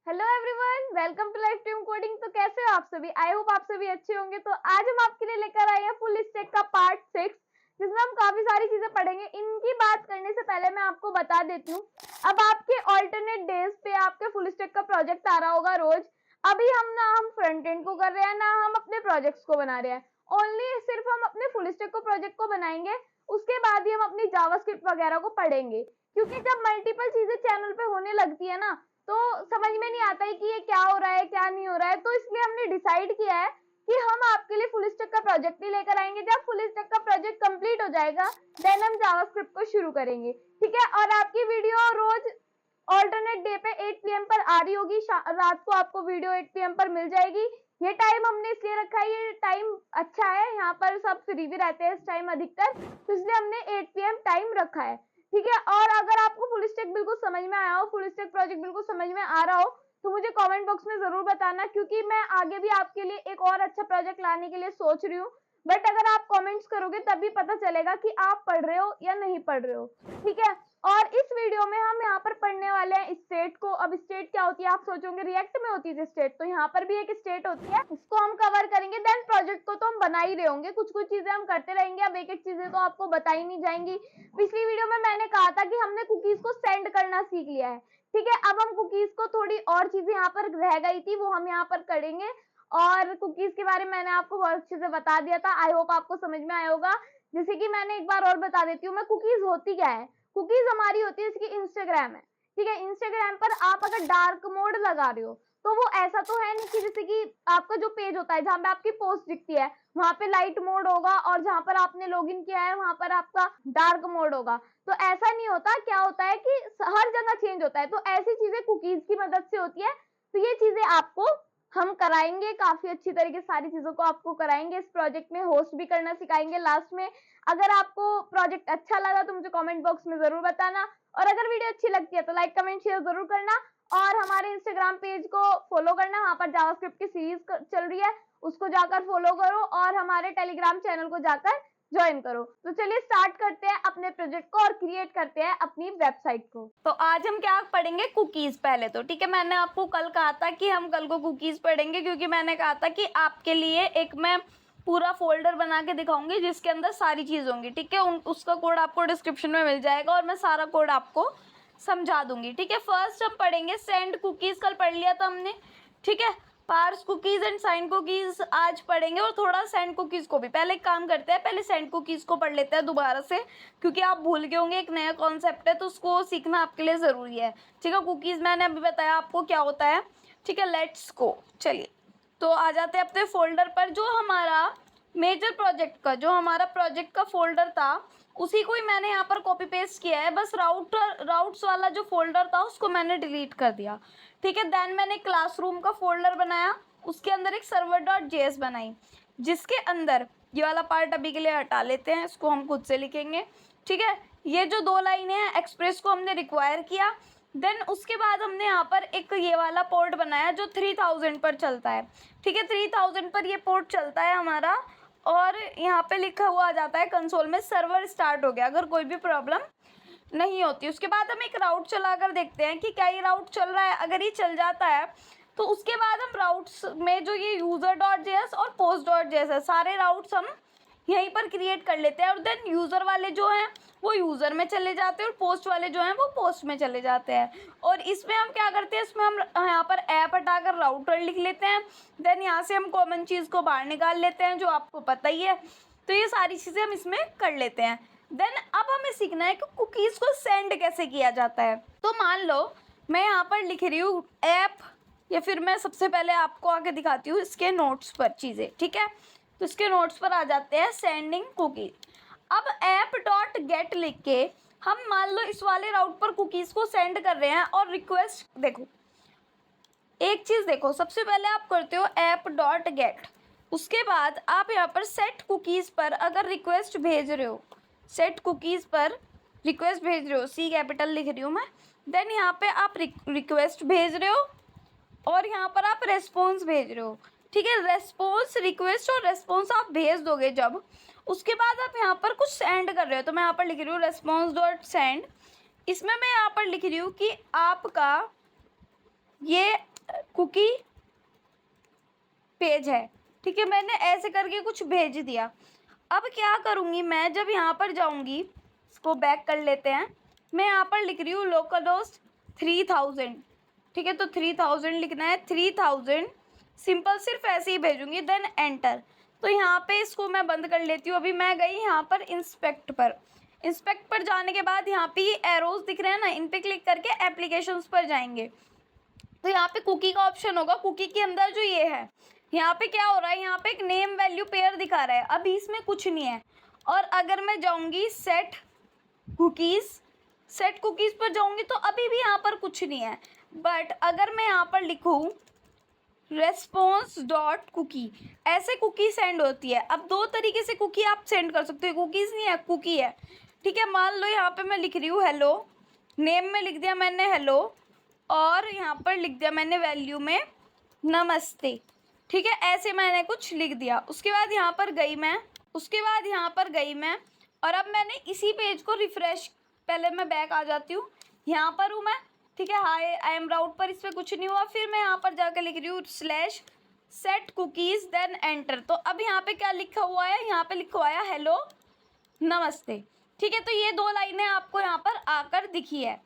Hello everyone, welcome to life team coding. तो कैसे हो आप सभी? आई होप आप सभी अच्छे होंगे। तो आज हम आपके लिए लेकर आए हैं फुल स्टैक का पार्ट 6, जिसमें हम काफी सारी चीजें पढ़ेंगे। इनकी बात करने से पहले मैं आपको बता देती हूँ, अब आपके ऑल्टरनेट डेज पे आपके फुल स्टैक का प्रोजेक्ट आ रहा होगा रोज। अभी हम फ्रंट एंड को कर रहे हैं, ना हम अपने प्रोजेक्ट्स को बना रहे हैं। ओनली सिर्फ हम अपने फुल स्टैक को प्रोजेक्ट को बनाएंगे, उसके बाद ही हम अपनी जावास्क्रिप्ट वगैरह को पढ़ेंगे। क्योंकि जब मल्टीपल चीजें चैनल पे होने लगती है ना, तो समझ में नहीं आता है कि ये क्या हो रहा है क्या नहीं हो रहा है। तो इसलिए हमने डिसाइड किया है कि हम आपके लिए फुल स्टैक का प्रोजेक्ट ही लेकर आएंगे। जब फुल स्टैक का प्रोजेक्ट कंप्लीट हो जाएगा, देन हम जावास्क्रिप्ट को शुरू करेंगे, ठीक है। और आपकी वीडियो रोज ऑल्टरनेट डे पे 8 PM पर आ रही होगी। रात को आपको वीडियो 8 PM पर मिल जाएगी। ये टाइम हमने इसलिए रखा है, ये टाइम अच्छा है, यहाँ पर सब फ्री भी रहते हैं इस टाइम अधिकतर, तो इसलिए हमने 8 PM टाइम रखा है, ठीक है। और अगर आपको फुल स्टैक बिल्कुल समझ में आया हो, फुल स्टैक प्रोजेक्ट बिल्कुल समझ में आ रहा हो, तो मुझे कमेंट बॉक्स में जरूर बताना, क्योंकि मैं आगे भी आपके लिए एक और अच्छा प्रोजेक्ट लाने के लिए सोच रही हूँ। बट अगर आप कमेंट्स करोगे तभी पता चलेगा कि आप पढ़ रहे हो या नहीं पढ़ रहे हो, ठीक है। और इस वीडियो में हम यहाँ पर पढ़ने वाले हैं स्टेट को। अब स्टेट क्या होती है आप सोचोगे, रिएक्ट में होती है स्टेट, तो यहाँ पर भी एक स्टेट होती है, इसको हम कवर करेंगे। देन प्रोजेक्ट को तो हम बना ही रहे होंगे, कुछ कुछ चीजें हम करते रहेंगे। अब एक एक चीजें तो आपको बताई नहीं जाएंगी। पिछली वीडियो में मैंने कहा था कि हमने कुकीज को सेंड करना सीख लिया है, ठीक है। अब हम कुकीज को, थोड़ी और चीजें यहाँ पर रह गई थी, वो हम यहाँ पर करेंगे। और कुकीज के बारे में मैंने आपको बहुत अच्छे से बता दिया था, आई होप आपको समझ में आया होगा। जैसे कि मैंने एक बार और बता देती हूँ मैं, कुकीज होती क्या है। कुकीज हमारी होती है, जैसे कि इंस्टाग्राम है, ठीक है। इंस्टाग्राम पर आप अगर डार्क मोड लगा रहे हो, तो वो ऐसा तो है नहीं कि जैसे कि आपका जो पेज होता है जहां पे आपकी पोस्ट दिखती है, वहां पे लाइट मोड होगा, और जहां पर आपने लॉगिन किया है वहां पर आपका डार्क मोड होगा। तो ऐसा नहीं होता। क्या होता है कि हर जगह चेंज होता है। तो ऐसी चीजें कुकीज की मदद से होती है। तो ये चीजें आपको हम कराएंगे काफी अच्छी तरीके, सारी चीजों को आपको कराएंगे। इस प्रोजेक्ट में होस्ट भी करना सिखाएंगे लास्ट में। अगर आपको प्रोजेक्ट अच्छा लगा तो मुझे कमेंट बॉक्स में जरूर बताना, और अगर वीडियो अच्छी लगती है तो लाइक कमेंट शेयर जरूर करना। और हमारे इंस्टाग्राम पेज को फॉलो करना, वहां पर जावास्क्रिप्ट की सीरीज चल रही है, उसको जाकर फॉलो करो, और हमारे टेलीग्राम चैनल को जाकर ज्वाइन करो। तो चलिए स्टार्ट करते हैं अपने प्रोजेक्ट को और क्रिएट करते हैं अपनी वेबसाइट को। तो आज हम क्या पढ़ेंगे, कुकीज पहले तो, ठीक है। मैंने आपको कल कहा था कि हम कल को कुकीज पढ़ेंगे, क्योंकि मैंने कहा था कि आपके लिए एक मैं पूरा फोल्डर बना के दिखाऊंगी जिसके अंदर सारी चीज होंगी, ठीक है। उसका कोड आपको डिस्क्रिप्शन में मिल जाएगा, और मैं सारा कोड आपको समझा दूंगी, ठीक है। फर्स्ट हम पढ़ेंगे सेंड कुकीज, कल पढ़ लिया था हमने, ठीक है। Parse cookies and sign cookies आज पढ़ेंगे, और थोड़ा सेंड कुकीज को भी। पहले एक काम करते हैं, पहले सेंड कुकीज को पढ़ लेते हैं दोबारा से, क्योंकि आप भूल गए होंगे, एक नया कॉन्सेप्ट है तो उसको सीखना आपके लिए ज़रूरी है, ठीक है। कुकीज मैंने अभी बताया आपको क्या होता है, ठीक है। लेट्स गो, चलिए तो आ जाते हैं अपने फोल्डर पर। जो हमारा मेजर प्रोजेक्ट का, जो हमारा प्रोजेक्ट का फोल्डर था, उसी को ही मैंने यहाँ पर कॉपी पेस्ट किया है। बस राउट्स वाला जो फोल्डर था उसको मैंने डिलीट कर दिया, ठीक है। देन मैंने क्लासरूम का फोल्डर बनाया, उसके अंदर एक server.js बनाई, जिसके अंदर ये वाला पार्ट अभी के लिए हटा लेते हैं, इसको हम खुद से लिखेंगे, ठीक है। ये जो 2 लाइनें हैं, एक्सप्रेस को हमने रिक्वायर किया। देन उसके बाद हमने यहाँ पर एक ये वाला पोर्ट बनाया जो 3000 पर चलता है, ठीक है। 3000 पर ये पोर्ट चलता है हमारा, और यहाँ पे लिखा हुआ आ जाता है कंसोल में सर्वर स्टार्ट हो गया, अगर कोई भी प्रॉब्लम नहीं होती। उसके बाद हम एक राउट चलाकर देखते हैं कि क्या ये राउट चल रहा है। अगर ये चल जाता है तो उसके बाद हम राउट्स में जो ये user.js और post.js है, सारे राउट्स हम यहीं पर क्रिएट कर लेते हैं। और देन यूज़र वाले जो हैं वो यूज़र में चले जाते हैं, और पोस्ट वाले जो हैं वो पोस्ट में चले जाते हैं। और इसमें हम क्या करते हैं, इसमें हम यहाँ पर ऐप हटाकर राउटर लिख लेते हैं। देन यहाँ से हम कॉमन चीज़ को बाहर निकाल लेते हैं, जो आपको पता ही है। तो ये सारी चीज़ें हम इसमें कर लेते हैं। देन अब हमें सीखना है कि कुकीज़ को सेंड कैसे किया जाता है। तो मान लो मैं यहाँ पर लिख रही हूँ ऐप, या फिर मैं सबसे पहले आपको आगे दिखाती हूँ इसके नोट्स पर चीज़ें, ठीक है। तो इसके नोट्स पर आ जाते हैं सेंडिंग कुकीज। अब app.get लिख के हम मान लो इस वाले राउट पर कुकीज़ को सेंड कर रहे हैं, और रिक्वेस्ट देखो, एक चीज़ देखो, सबसे पहले आप करते हो app.get, उसके बाद आप यहाँ पर सेट कुकीज़ पर अगर रिक्वेस्ट भेज रहे हो, सेट कुकीज़ पर रिक्वेस्ट भेज रहे हो, C कैपिटल लिख रही हूँ मैं। देन यहाँ पे आप रिक्वेस्ट भेज रहे हो, और यहाँ पर आप रेस्पॉन्स भेज रहे हो, ठीक है। रेस्पॉन्स, रिक्वेस्ट और रेस्पॉन्स आप भेज दोगे जब, उसके बाद आप यहाँ पर कुछ सेंड कर रहे हो। तो मैं यहाँ पर लिख रही हूँ response.send। इसमें मैं यहाँ पर लिख रही हूँ कि आपका ये कुकी पेज है, ठीक है। मैंने ऐसे करके कुछ भेज दिया। अब क्या करूँगी मैं, जब यहाँ पर जाऊँगी, इसको बैक कर लेते हैं। मैं यहाँ पर लिख रही हूँ लोकल होस्ट 3000, ठीक है। तो 3000 लिखना है, 3000 सिंपल सिर्फ ऐसे ही भेजूँगी, देन एंटर। तो यहाँ पे इसको मैं बंद कर लेती हूँ। अभी मैं गई यहाँ पर इंस्पेक्ट पर। इंस्पेक्ट पर जाने के बाद यहाँ पे ये एरोज दिख रहे हैं ना, इन पे क्लिक करके एप्लीकेशंस पर जाएंगे। तो यहाँ पे कुकी का ऑप्शन होगा। कुकी के अंदर जो ये है, यहाँ पे क्या हो रहा है, यहाँ पे एक नेम वैल्यू पेयर दिखा रहा है, अभी इसमें कुछ नहीं है। और अगर मैं जाऊँगी सेट कुकीज़ पर जाऊँगी तो अभी भी यहाँ पर कुछ नहीं है। बट अगर मैं यहाँ पर लिखूँ रेस्पॉन्स डॉट कुकी, ऐसे कुकी सेंड होती है। अब दो तरीके से कुकी आप सेंड कर सकते हो, कुकीज़ नहीं है, कुकी है, ठीक है। मान लो यहाँ पे मैं लिख रही हूँ हेलो, नेम में लिख दिया मैंने हेलो, और यहाँ पर लिख दिया मैंने वैल्यू में नमस्ते, ठीक है। ऐसे मैंने कुछ लिख दिया। उसके बाद यहाँ पर गई मैं, और अब मैंने इसी पेज को रिफ़्रेश, पहले मैं बैक आ जाती हूँ, यहाँ पर हूँ मैं, ठीक है। हाय आई एम राउट पर इस पर कुछ नहीं हुआ। फिर मैं यहाँ पर जाकर लिख रही हूँ slash set cookies then enter. तो अब यहाँ पे क्या लिखा हुआ है, यहाँ पे लिखा हुआ है हेलो नमस्ते, ठीक है। तो ये दो लाइनें आपको यहाँ पर आकर दिखी है।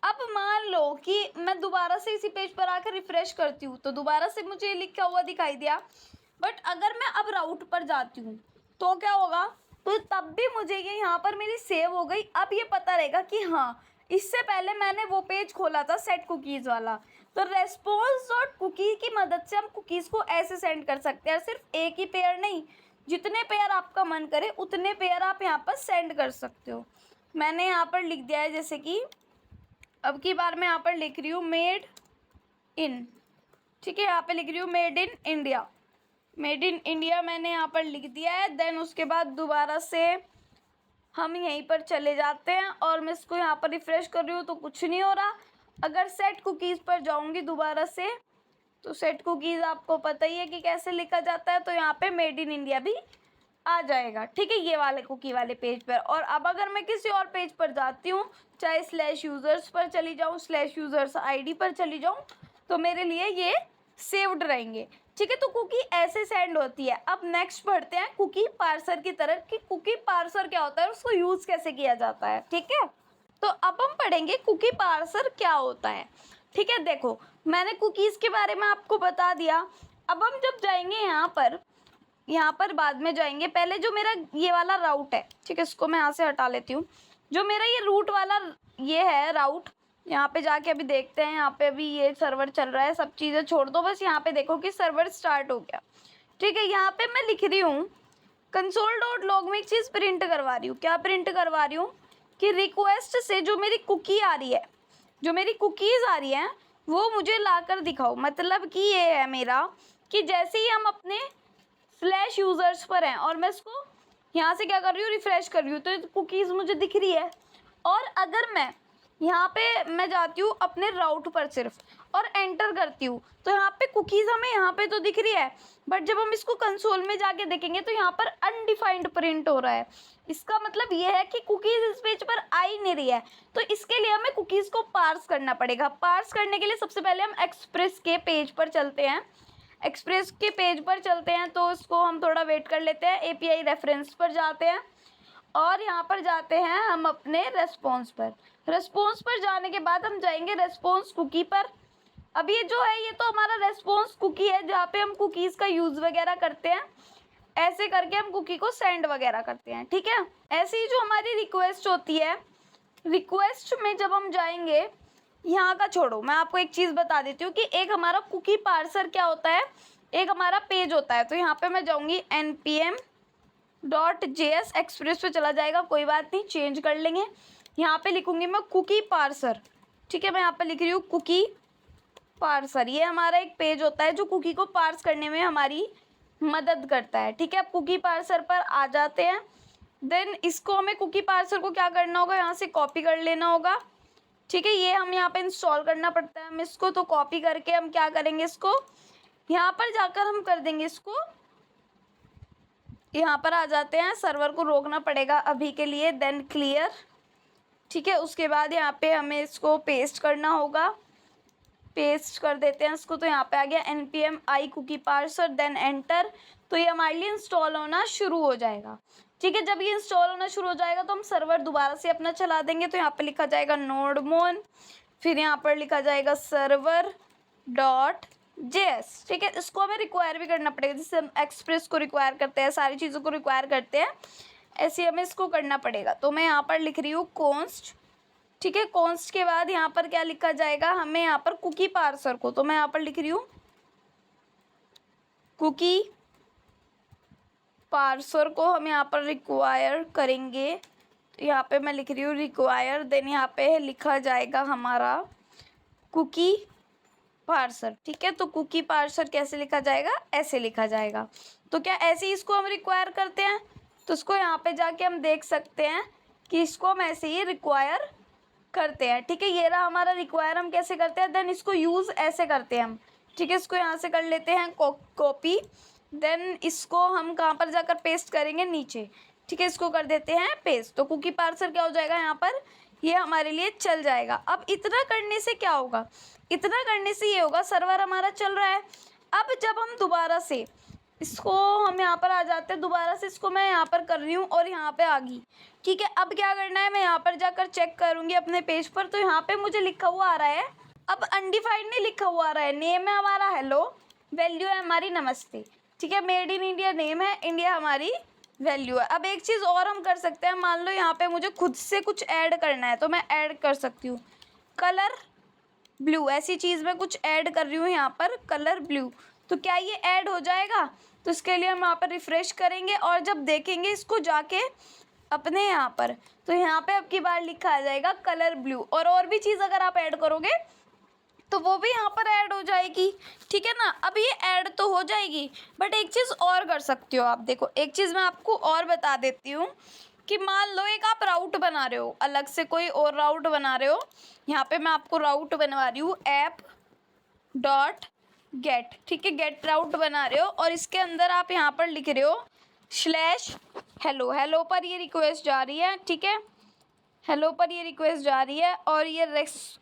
अब मान लो कि मैं दोबारा से इसी पेज पर आकर रिफ़्रेश करती हूँ, तो दोबारा से मुझे ये लिखा हुआ दिखाई दिया। बट अगर मैं अब राउट पर जाती हूँ तो क्या होगा, तो तब भी मुझे ये यहाँ पर मेरी सेव हो गई। अब ये पता रहेगा कि हाँ, इससे पहले मैंने वो पेज खोला था सेट कुकीज़ वाला। तो रेस्पॉन्स डॉट कुकी की मदद से हम कुकीज़ को ऐसे सेंड कर सकते हैं। सिर्फ एक ही पेयर नहीं, जितने पेयर आपका मन करे उतने पेयर आप यहाँ पर सेंड कर सकते हो। मैंने यहाँ पर लिख दिया है, जैसे कि अब की बार मैं यहाँ पर लिख रही हूँ मेड इन, ठीक है। यहाँ पे लिख रही हूँ मेड इन इंडिया मैंने यहाँ पर लिख दिया है। देन उसके बाद दोबारा से हम यहीं पर चले जाते हैं, और मैं इसको यहाँ पर रिफ़्रेश कर रही हूँ तो कुछ नहीं हो रहा। अगर सेट कुकीज़ पर जाऊँगी दोबारा से, तो सेट कुकीज़ आपको पता ही है कि कैसे लिखा जाता है। तो यहाँ पे मेड इन इंडिया भी आ जाएगा, ठीक है, ये वाले कुकी वाले पेज पर। और अब अगर मैं किसी और पेज पर जाती हूँ, चाहे स्लैश यूज़र्स पर चली जाऊँ, स्लैश यूज़र्स आईडी पर चली जाऊँ, तो मेरे लिए ये सेव्ड रहेंगे, ठीक है। तो कुकी ऐसे सेंड होती है। अब नेक्स्ट बढ़ते हैं कुकी पार्सर की तरफ, कि कुकी पार्सर क्या होता है, उसको यूज़ कैसे किया जाता है, ठीक है। तो अब हम पढ़ेंगे कुकी पार्सर क्या होता है, ठीक है। देखो, मैंने कुकीज़ के बारे में आपको बता दिया। अब हम जब जाएंगे यहाँ पर बाद में जाएंगे। पहले जो मेरा ये वाला राउट है, ठीक है, इसको मैं यहाँ से हटा लेती हूँ। जो मेरा ये रूट वाला ये है राउट, यहाँ पे जाके अभी देखते हैं। यहाँ पे अभी ये सर्वर चल रहा है, सब चीज़ें छोड़ दो, बस यहाँ पे देखो कि सर्वर स्टार्ट हो गया, ठीक है। यहाँ पे मैं लिख रही हूँ console.log में एक चीज़ प्रिंट करवा रही हूँ। क्या प्रिंट करवा रही हूँ कि रिक्वेस्ट से जो मेरी कुकी आ रही है, जो मेरी कुकीज़ आ रही हैं, वो मुझे ला कर दिखाओ। मतलब कि ये है मेरा, कि जैसे ही हम अपने स्लैश यूज़र्स पर हैं और मैं इसको यहाँ से क्या कर रही हूँ, रिफ़्रेश कर रही हूँ, तो कुकीज़ मुझे दिख रही है। और अगर मैं यहाँ पे मैं जाती हूँ अपने राउट पर सिर्फ और एंटर करती हूँ, तो यहाँ पे कुकीज़ हमें यहाँ पे तो दिख रही है, बट जब हम इसको कंसोल में जाके देखेंगे तो यहाँ पर अनडिफाइंड प्रिंट हो रहा है। इसका मतलब ये है कि कुकीज़ इस पेज पर आ ही नहीं रही है। तो इसके लिए हमें कुकीज़ को पार्स करना पड़ेगा। पार्स करने के लिए सबसे पहले हम एक्सप्रेस के पेज पर चलते हैं। तो इसको हम थोड़ा वेट कर लेते हैं। एपीआई रेफरेंस पर जाते हैं और यहाँ पर जाते हैं हम अपने रेस्पॉन्स पर जाने के बाद हम जाएंगे रेस्पॉन्स कुकी पर। अब ये जो है, ये तो हमारा रेस्पॉन्स कुकी है, जहाँ पे हम कुकीज़ का यूज़ वगैरह करते हैं। ऐसे करके हम कुकी को सेंड वगैरह करते हैं, ठीक है। ऐसे ही जो हमारी रिक्वेस्ट होती है, रिक्वेस्ट में जब हम जाएंगे, यहाँ का छोड़ो, मैं आपको एक चीज़ बता देती हूँ कि एक हमारा कुकी पार्सर क्या होता है, एक हमारा पेज होता है। तो यहाँ पे मैं जाऊँगी npm.js, एक्सप्रेस पे चला जाएगा, कोई बात नहीं, चेंज कर लेंगे। यहाँ पे लिखूँगी मैं कुकी पार्सर, ठीक है। मैं यहाँ पे लिख रही हूँ कुकी पार्सर। ये हमारा एक पेज होता है जो कुकी को पार्स करने में हमारी मदद करता है, ठीक है। अब कुकी पार्सर पर आ जाते हैं। देन इसको हमें कुकी पार्सर को क्या करना होगा, यहाँ से कॉपी कर लेना होगा, ठीक है। ये हम यहाँ पे इंस्टॉल करना पड़ता है हम इसको, तो कॉपी करके हम क्या करेंगे, इसको यहाँ पर जाकर हम कर देंगे, इसको यहाँ पर आ जाते हैं। सर्वर को रोकना पड़ेगा अभी के लिए, देन क्लियर, ठीक है। उसके बाद यहाँ पे हमें इसको पेस्ट करना होगा। पेस्ट कर देते हैं इसको, तो यहाँ पे आ गया npm i cookie parser then enter. तो ये हमारे लिए इंस्टॉल होना शुरू हो जाएगा। ठीक है, जब ये इंस्टॉल होना शुरू हो जाएगा तो हम सर्वर दोबारा से अपना चला देंगे। तो यहाँ पे लिखा जाएगा nodemon, फिर यहाँ पर लिखा जाएगा सर्वर डॉट जेएस। ठीक है, इसको हमें रिक्वायर भी करना पड़ेगा, जैसे हम एक्सप्रेस को रिक्वायर करते हैं, सारी चीज़ों को रिक्वायर करते हैं, ऐसे हमें इसको करना पड़ेगा। तो मैं यहाँ पर लिख रही हूँ कॉन्स्ट। ठीक है, कॉन्स्ट के बाद यहाँ पर क्या लिखा जाएगा, हमें यहाँ पर कुकी पार्सर को, तो मैं यहाँ पर लिख रही हूँ कुकी पार्सर को हम यहाँ पर रिक्वायर करेंगे। तो यहाँ पे मैं लिख रही हूँ रिक्वायर, देन यहाँ पे लिखा जाएगा हमारा कुकी पार्सर। ठीक है, तो कुकी पार्सर कैसे लिखा जाएगा, ऐसे लिखा जाएगा। तो क्या ऐसे ही इसको हम रिक्वायर करते हैं, तो इसको यहाँ पे जाके हम देख सकते हैं कि इसको हम ऐसे ही रिक्वायर करते हैं। ठीक है, ये रहा हमारा रिक्वायर, हम कैसे करते हैं, देन इसको यूज़ ऐसे करते हैं हम। ठीक है, इसको यहाँ से कर लेते हैं कॉपी, देन इसको हम कहाँ पर जाकर पेस्ट करेंगे, नीचे। ठीक है, इसको कर देते हैं पेस्ट। तो कुकी पार्सर क्या हो जाएगा यहाँ पर, ये हमारे लिए चल जाएगा। अब इतना करने से क्या होगा, इतना करने से ये होगा, सर्वर हमारा चल रहा है। अब जब हम दोबारा से इसको, हम यहाँ पर आ जाते हैं, दोबारा से इसको मैं यहाँ पर कर रही हूँ और यहाँ पे आ गई। ठीक है, अब क्या करना है, मैं यहाँ पर जाकर चेक करूँगी अपने पेज पर, तो यहाँ पे मुझे लिखा हुआ आ रहा है, अब अनडिफाइंड नहीं लिखा हुआ आ रहा है, नेम है हमारा हेलो, वैल्यू है हमारी नमस्ते। ठीक है, मेड इन इंडिया नेम है, इंडिया हमारी वैल्यू है। अब एक चीज़ और हम कर सकते हैं, मान लो यहाँ पे मुझे खुद से कुछ ऐड करना है, तो मैं ऐड कर सकती हूँ कलर ब्लू, ऐसी चीज़ मैं कुछ ऐड कर रही हूँ यहाँ पर, कलर ब्लू। तो क्या ये ऐड हो जाएगा, तो इसके लिए हम यहाँ पर रिफ़्रेश करेंगे और जब देखेंगे इसको जाके अपने यहाँ पर, तो यहाँ पे अब की बार लिखा आ जाएगा कलर ब्लू। और भी चीज़ अगर आप ऐड करोगे तो वो भी यहाँ पर ऐड हो जाएगी। ठीक है ना, अब ये ऐड तो हो जाएगी, बट एक चीज़ और कर सकते हो आप। देखो, एक चीज़ मैं आपको और बता देती हूँ कि मान लो एक आप राउट बना रहे हो, अलग से कोई और राउट बना रहे हो, यहाँ पे मैं आपको राउट बनवा रही हूँ ऐप डॉट गेट। ठीक है, गेट राउट बना रहे हो और इसके अंदर आप यहाँ पर लिख रहे हो स्लैश हेलो, हेलो पर ये रिक्वेस्ट जा रही है। ठीक है, हेलो पर ये रिक्वेस्ट जा रही है और ये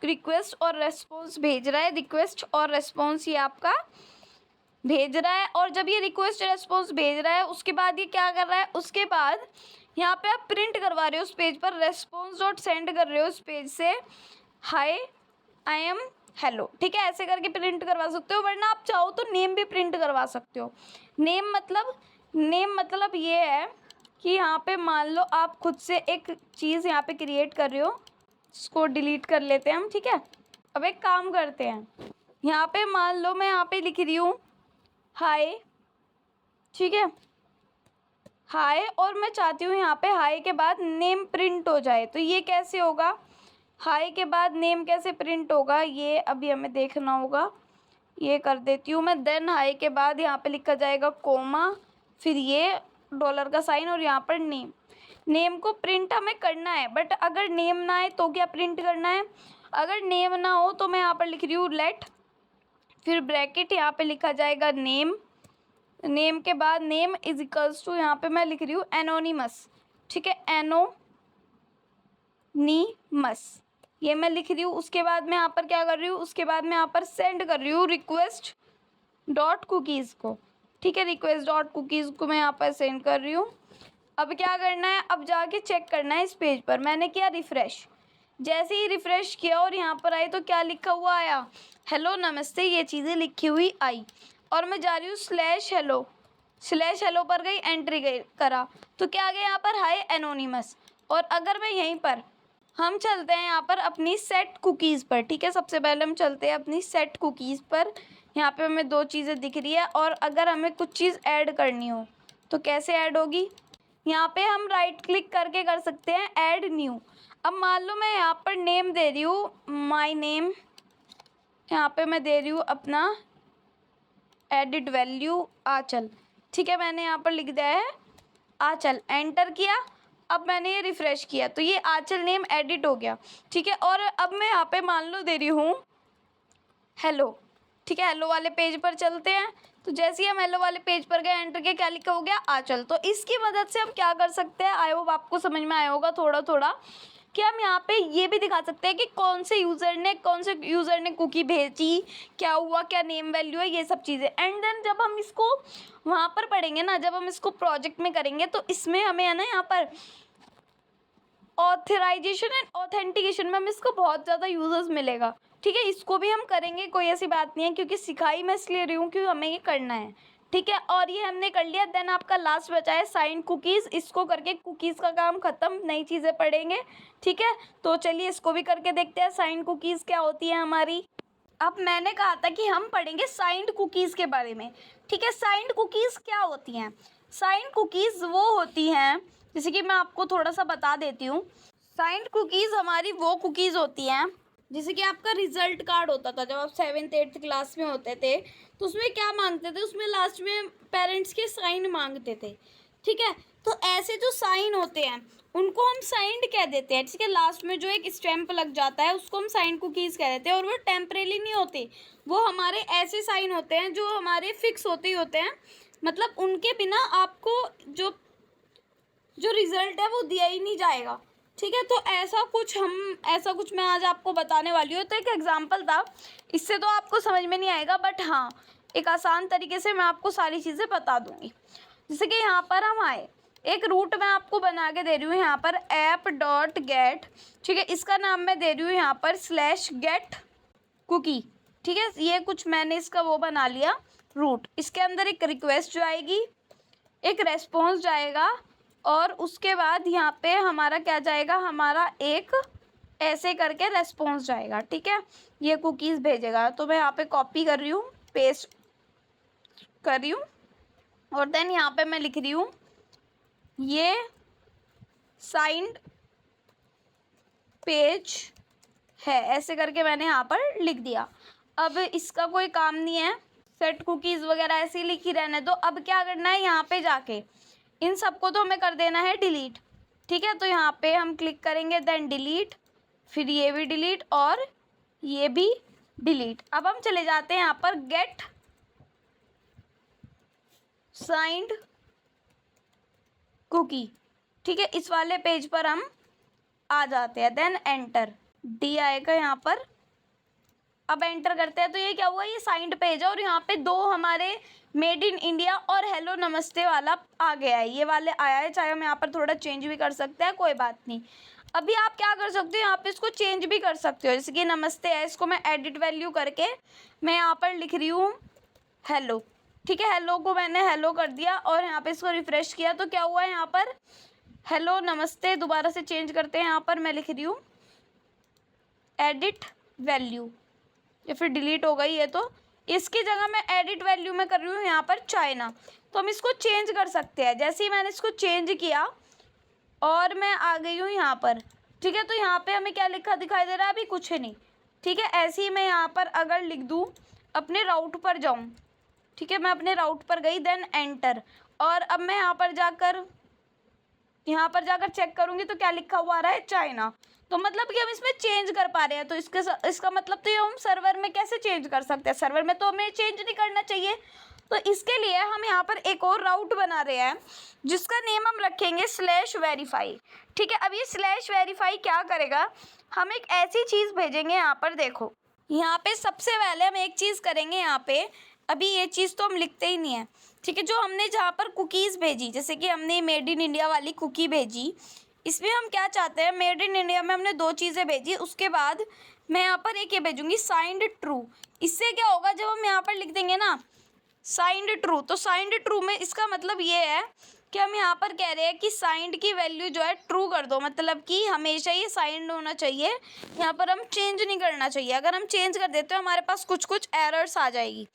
रिक्वेस्ट और रेस्पॉन्स भेज रहा है, रिक्वेस्ट और रेस्पॉन्स ये आपका भेज रहा है। और जब ये रिक्वेस्ट रेस्पॉन्स भेज रहा है, उसके बाद ये क्या कर रहा है, उसके बाद यहाँ पे आप प्रिंट करवा रहे हो उस पेज पर, रेस्पॉन्स डॉट सेंड कर रहे हो उस पेज से, हाय आई एम हेलो। ठीक है, ऐसे करके प्रिंट करवा सकते हो, वरना आप चाहो तो नेम भी प्रिंट करवा सकते हो। नेम मतलब ये है कि यहाँ पे मान लो आप खुद से एक चीज़ यहाँ पे क्रिएट कर रहे हो, इसको डिलीट कर लेते हैं हम। ठीक है, अब एक काम करते हैं, यहाँ पे मान लो मैं यहाँ पे लिख रही हूँ हाय। ठीक है, हाय, और मैं चाहती हूँ यहाँ पे हाय के बाद नेम प्रिंट हो जाए। तो ये कैसे होगा, हाय के बाद नेम कैसे प्रिंट होगा, ये अभी हमें देखना होगा। ये कर देती हूँ मैं, देन हाय के बाद यहाँ पे लिखा जाएगा कोमा, फिर ये डॉलर का साइन और यहाँ पर नेम। नेम को प्रिंट हमें करना है, बट अगर नेम ना आए तो क्या प्रिंट करना है, अगर नेम ना हो तो मैं यहाँ पर लिख रही हूँ लेट, फिर ब्रैकेट, यहाँ पे लिखा जाएगा नेम, नेम के बाद नेम इज इक्वल्स टू, यहाँ पे मैं लिख रही हूँ एनोनिमस। ठीक है, एनोनीमस ये मैं लिख रही हूँ। उसके बाद मैं यहाँ पर क्या कर रही हूँ, उसके बाद मैं यहाँ पर सेंड कर रही हूँ रिक्वेस्ट डॉट कुकीज़ को। ठीक है, रिक्वेस्ट डॉट कुकीज़ को मैं यहाँ पर सेंड कर रही हूँ। अब क्या करना है, अब जाके चेक करना है इस पेज पर। मैंने किया रिफ़्रेश, जैसे ही रिफ़्रेश किया और यहाँ पर आई तो क्या लिखा हुआ आया, हेलो नमस्ते, ये चीज़ें लिखी हुई आई। और मैं जा रही हूँ स्लैश हेलो पर गई, एंट्री गई करा, तो क्या आ गया यहाँ पर हाय एनोनिमस। और अगर मैं यहीं पर, हम चलते हैं यहाँ पर अपनी सेट कुकीज़ पर। ठीक है, सबसे पहले हम चलते हैं अपनी सेट कुकीज़ पर। यहाँ पे हमें दो चीज़ें दिख रही है, और अगर हमें कुछ चीज़ ऐड करनी हो तो कैसे ऐड होगी, यहाँ पे हम राइट क्लिक करके कर सकते हैं ऐड न्यू। अब मान लो मैं यहाँ पर नेम दे रही हूँ माय नेम, यहाँ पे मैं दे रही हूँ अपना एडिट वैल्यू आंचल। ठीक है, मैंने यहाँ पर लिख दिया है आंचल, एंटर किया। अब मैंने ये रिफ़्रेश किया तो ये आंचल नेम एडिट हो गया। ठीक है, और अब मैं यहाँ पे मान लो दे रही हूँ हेलो। ठीक है, हेलो वाले पेज पर चलते हैं। तो जैसे ही हम हेलो वाले पेज पर गए, एंटर के क्या लिखा हो गया आंचल। तो इसकी मदद से हम क्या कर सकते हैं, आई होप आपको समझ में आया होगा थोड़ा थोड़ा। कि हम यहाँ पे ये भी दिखा सकते हैं कि कौन से यूज़र ने कुकी भेजी, क्या हुआ, क्या नेम वैल्यू है, ये सब चीज़ें। एंड देन जब हम इसको वहाँ पर पढ़ेंगे ना, जब हम इसको प्रोजेक्ट में करेंगे, तो इसमें हमें है ना यहाँ पर ऑथराइजेशन एंड ऑथेंटिकेशन में हमें इसको बहुत ज़्यादा यूजर्स मिलेगा। ठीक है, इसको भी हम करेंगे, कोई ऐसी बात नहीं है, क्योंकि सिखाई मैं इसलिए रही हूँ क्योंकि हमें ये करना है। ठीक है, और ये हमने कर लिया। देन आपका लास्ट बचा है साइंड कुकीज़। इसको करके कुकीज़ का काम ख़त्म, नई चीज़ें पढ़ेंगे। ठीक है, तो चलिए इसको भी करके देखते हैं साइंड कुकीज़ क्या होती है हमारी। अब मैंने कहा था कि हम पढ़ेंगे साइंड कुकीज़ के बारे में। ठीक है, साइंड कुकीज़ क्या होती हैं? साइंड कुकीज़ वो होती हैं, जैसे कि मैं आपको थोड़ा सा बता देती हूँ। साइंड कुकीज़ हमारी वो कुकीज़ होती हैं, जैसे कि आपका रिजल्ट कार्ड होता था जब आप 7th 8th क्लास में होते थे, तो उसमें क्या मांगते थे? उसमें लास्ट में पेरेंट्स के साइन मांगते थे। ठीक है, तो ऐसे जो साइन होते हैं उनको हम साइंड कह देते हैं। ठीक है, लास्ट में जो एक स्टैम्प लग जाता है उसको हम साइंड कुकीज़ कह देते हैं। और वो टेम्परेरी नहीं होते, वो हमारे ऐसे साइन होते हैं जो हमारे फिक्स होते ही होते हैं, मतलब उनके बिना आपको जो रिज़ल्ट है वो दिया ही नहीं जाएगा। ठीक है, तो ऐसा कुछ मैं आज आपको बताने वाली हूँ। तो एक एग्जांपल था, इससे तो आपको समझ में नहीं आएगा, बट हाँ एक आसान तरीके से मैं आपको सारी चीज़ें बता दूँगी। जैसे कि यहाँ पर हम आए, एक रूट मैं आपको बना के दे रही हूँ यहाँ पर app.get। ठीक है, इसका नाम मैं दे रही हूँ यहाँ पर /get कुकी। ठीक है, ये कुछ मैंने इसका वो बना लिया रूट। इसके अंदर एक रिक्वेस्ट जाएगी, एक रेस्पॉन्स जाएगा, और उसके बाद यहाँ पे हमारा क्या जाएगा? हमारा एक ऐसे करके रेस्पॉन्स जाएगा। ठीक है, ये कुकीज़ भेजेगा। तो मैं यहाँ पे कॉपी कर रही हूँ, पेस्ट कर रही हूँ, और देन यहाँ पे मैं लिख रही हूँ ये साइंड पेज है, ऐसे करके मैंने यहाँ पर लिख दिया। अब इसका कोई काम नहीं है, सेट कुकीज़ वगैरह ऐसे ही लिखी रहने दो। अब क्या करना है, यहाँ पे जाके इन सबको तो हमें कर देना है डिलीट। ठीक है, तो यहाँ पे हम क्लिक करेंगे, देन डिलीट, फिर ये भी डिलीट और ये भी डिलीट। अब हम चले जाते हैं यहाँ पर गेट साइंड कुकी। ठीक है, इस वाले पेज पर हम आ जाते हैं, देन एंटर, डी आएगा यहाँ पर। अब एंटर करते हैं तो ये क्या हुआ? ये साइंड पेज है, और यहाँ पे दो हमारे मेड इन इंडिया और हेलो नमस्ते वाला आ गया है, ये वाले आया है। चाहे हम यहाँ पर थोड़ा चेंज भी कर सकते हैं, कोई बात नहीं। अभी आप क्या कर सकते हो, यहाँ पे इसको चेंज भी कर सकते हो। जैसे कि नमस्ते है, इसको मैं एडिट वैल्यू करके मैं यहाँ पर लिख रही हूँ हेलो। ठीक है, हेलो को मैंने हेलो कर दिया, और यहाँ पे इसको रिफ्रेश किया तो क्या हुआ है? यहाँ पर हेलो नमस्ते। दोबारा से चेंज करते हैं, यहाँ पर मैं लिख रही हूँ एडिट वैल्यू, या फिर डिलीट हो गई है, तो इसकी जगह मैं एडिट वैल्यू में कर रही हूँ यहाँ पर चाइना। तो हम इसको चेंज कर सकते हैं। जैसे ही मैंने इसको चेंज किया और मैं आ गई हूँ यहाँ पर। ठीक है, तो यहाँ पे हमें क्या लिखा दिखाई दे रहा है? अभी कुछ नहीं। ठीक है, ऐसे ही मैं यहाँ पर अगर लिख दूँ, अपने राउट पर जाऊँ। ठीक है, मैं अपने राउट पर गई, देन एंटर, और अब मैं यहाँ पर जाकर चेक करूँगी तो क्या लिखा हुआ आ रहा है? चाइना। तो मतलब कि हम इसमें चेंज कर पा रहे हैं। तो इसका मतलब तो ये हम सर्वर में कैसे चेंज कर सकते हैं? सर्वर में तो हमें चेंज नहीं करना चाहिए। तो इसके लिए हम यहाँ पर एक और राउट बना रहे हैं, जिसका नेम हम रखेंगे /verify। ठीक है, अब ये /verify क्या करेगा? हम एक ऐसी चीज़ भेजेंगे, यहाँ पर देखो, यहाँ पे सबसे पहले हम एक चीज़ करेंगे। यहाँ पे अभी ये चीज़ तो हम लिखते ही नहीं है। ठीक है, जो हमने जहाँ पर कुकीज़ भेजी, जैसे कि हमने मेड इन इंडिया वाली कुकी भेजी, इसमें हम क्या चाहते हैं? मेड इन इंडिया में हमने 2 चीज़ें भेजी, उसके बाद मैं यहाँ पर एक ये भेजूँगी साइंड ट्रू। इससे क्या होगा? जब हम यहाँ पर लिख देंगे ना साइंड ट्रू, तो साइंड ट्रू में इसका मतलब ये है कि हम यहाँ पर कह रहे हैं कि साइंड की वैल्यू जो है ट्रू कर दो, मतलब कि हमेशा ये साइंड होना चाहिए। यहाँ पर हम चेंज नहीं करना चाहिए। अगर हम चेंज कर देते हैं हमारे पास कुछ एरर्स आ जाएगी,